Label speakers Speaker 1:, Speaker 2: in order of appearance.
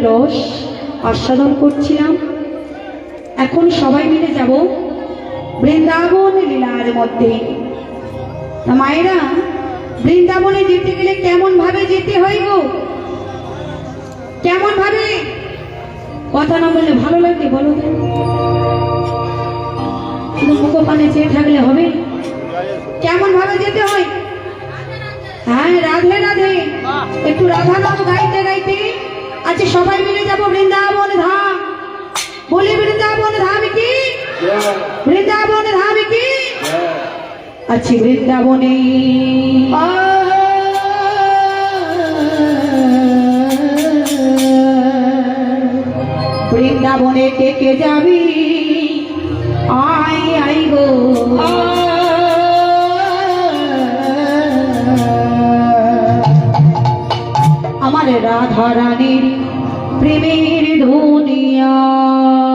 Speaker 1: রস আস্বাদন করছিলাম। এখন সবাই মিলে যাব বৃন্দাবন লীলার মধ্যে। মায়েরা, বৃন্দাবনে যেতে গেলে কেমন ভাবে যেতে হয় গো? কেমন ভাবে? কথা না বললে ভালো লাগে? বলো, শুধু মুখ পানে চেয়ে থাকলে হবে? কেমন ভাবে যেতে হয়? হ্যাঁ, রাধে রাধে। একটু রাধা নাম গাইতে গাইতে আচ্ছা সবাই মিলে যাব বৃন্দাবন ধাম। বলি বৃন্দাবন ধাম কি? বৃন্দাবন ধাম কি? আচ্ছা, বৃন্দাবনে বৃন্দাবনে কে কে যাবি? আই আই গো, আমার রাধা রানীর প্রেমের দুনিয়া। বৃন্দাবনে কে কে যাবি? আই আই গো, আমার রাধা রানীর প্রেমের দুনিয়া। বৃন্দাবনে কে কে যাবি? আই আই গো, আমার রাধা রানীর প্রেমের দুনিয়া। বৃন্দাবনে কে কে যাবি? আই আই গো, আমার রাধা রানীর প্রেমের দুনিয়া।